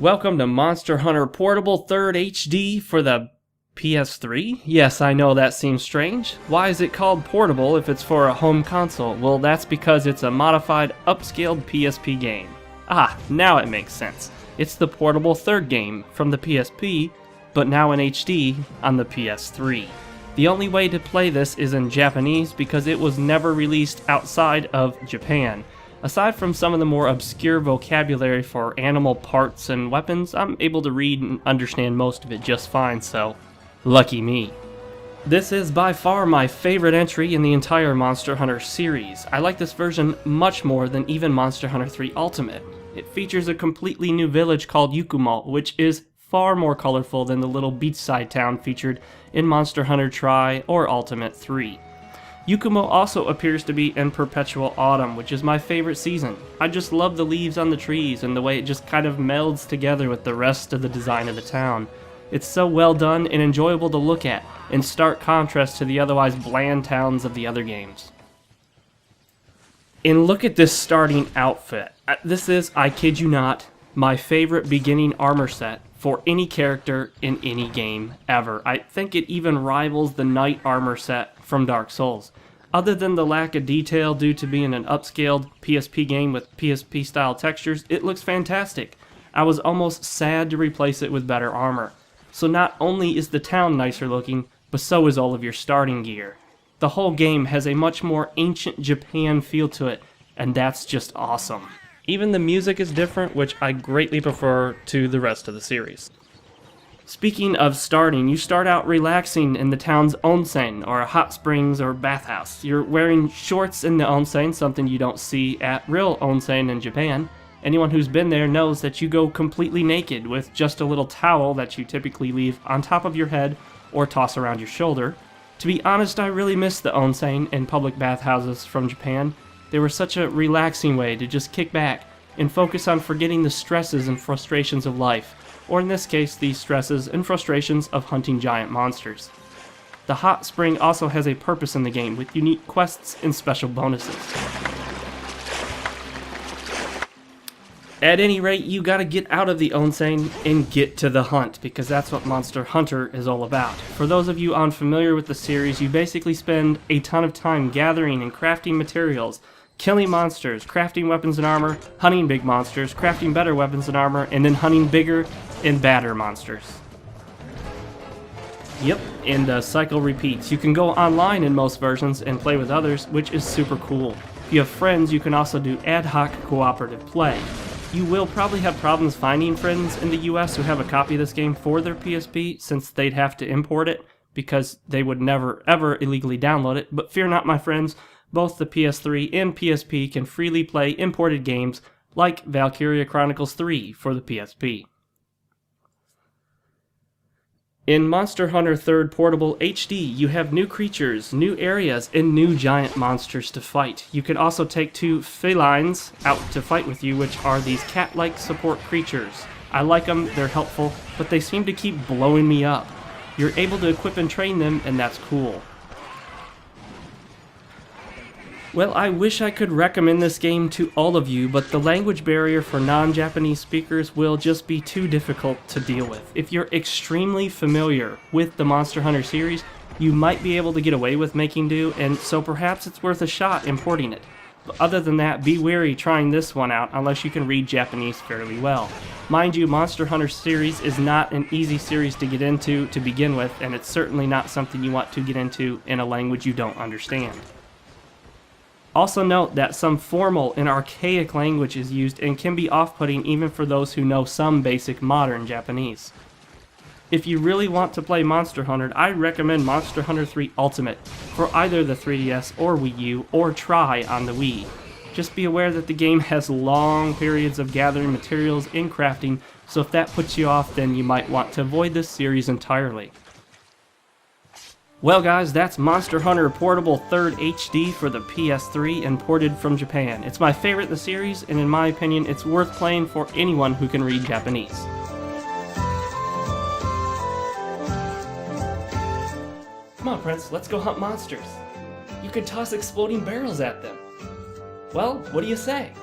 Welcome to Monster Hunter Portable 3rd HD for the PS3? Yes, I know that seems strange. Why is it called portable if it's for a home console? Well, that's because it's a modified, upscaled PSP game. Ah, now it makes sense. It's the portable 3rd game from the PSP, but now in HD on the PS3. The only way to play this is in Japanese because it was never released outside of Japan. Aside from some of the more obscure vocabulary for animal parts and weapons, I'm able to read and understand most of it just fine, so lucky me. This is by far my favorite entry in the entire Monster Hunter series. I like this version much more than even Monster Hunter 3 Ultimate. It features a completely new village called Yukumo, which is far more colorful than the little beachside town featured in Monster Hunter Tri or Ultimate 3. Yukumo also appears to be in perpetual autumn, which is my favorite season. I just love the leaves on the trees and the way it just kind of melds together with the rest of the design of the town. It's so well done and enjoyable to look at, in stark contrast to the otherwise bland towns of the other games. And look at this starting outfit. This is, I kid you not, my favorite beginning armor set for any character in any game ever. I think it even rivals the knight armor set from Dark Souls. Other than the lack of detail due to being an upscaled PSP game with PSP style textures, it looks fantastic. I was almost sad to replace it with better armor. So not only is the town nicer looking, but so is all of your starting gear. The whole game has a much more ancient Japan feel to it, and that's just awesome. Even the music is different, which I greatly prefer to the rest of the series. Speaking of starting, you start out relaxing in the town's onsen, or hot springs or bathhouse. You're wearing shorts in the onsen, something you don't see at real onsen in Japan. Anyone who's been there knows that you go completely naked with just a little towel that you typically leave on top of your head or toss around your shoulder. To be honest, I really miss the onsen and public bathhouses from Japan. They were such a relaxing way to just kick back and focus on forgetting the stresses and frustrations of life, or in this case, the stresses and frustrations of hunting giant monsters. The hot spring also has a purpose in the game, with unique quests and special bonuses. At any rate, you gotta get out of the onsen and get to the hunt, because that's what Monster Hunter is all about. For those of you unfamiliar with the series, you basically spend a ton of time gathering and crafting materials, killing monsters, crafting weapons and armor, hunting big monsters, crafting better weapons and armor, and then hunting bigger and badder monsters. Yep, and the cycle repeats. You can go online in most versions and play with others, which is super cool. If you have friends, you can also do ad hoc cooperative play. You will probably have problems finding friends in the US who have a copy of this game for their PSP, since they'd have to import it, because they would never ever illegally download it, but fear not, my friends. Both the PS3 and PSP can freely play imported games like Valkyria Chronicles 3 for the PSP. In Monster Hunter 3rd Portable HD, you have new creatures, new areas, and new giant monsters to fight. You can also take 2 felines out to fight with you, which are these cat-like support creatures. I like them, they're helpful, but they seem to keep blowing me up. You're able to equip and train them, and that's cool. Well, I wish I could recommend this game to all of you, but the language barrier for non-Japanese speakers will just be too difficult to deal with. If you're extremely familiar with the Monster Hunter series, you might be able to get away with making do, and so perhaps it's worth a shot importing it. But other than that, be wary trying this one out unless you can read Japanese fairly well. Mind you, Monster Hunter series is not an easy series to get into to begin with, and it's certainly not something you want to get into in a language you don't understand. Also note that some formal and archaic language is used and can be off-putting even for those who know some basic modern Japanese. If you really want to play Monster Hunter, I recommend Monster Hunter 3 Ultimate for either the 3DS or Wii U, or Tri on the Wii. Just be aware that the game has long periods of gathering materials and crafting, so if that puts you off, then you might want to avoid this series entirely. Well guys, that's Monster Hunter Portable 3rd HD for the PS3 imported from Japan. It's my favorite in the series, and in my opinion, it's worth playing for anyone who can read Japanese. Come on, Prince, let's go hunt monsters. You could toss exploding barrels at them. Well, what do you say?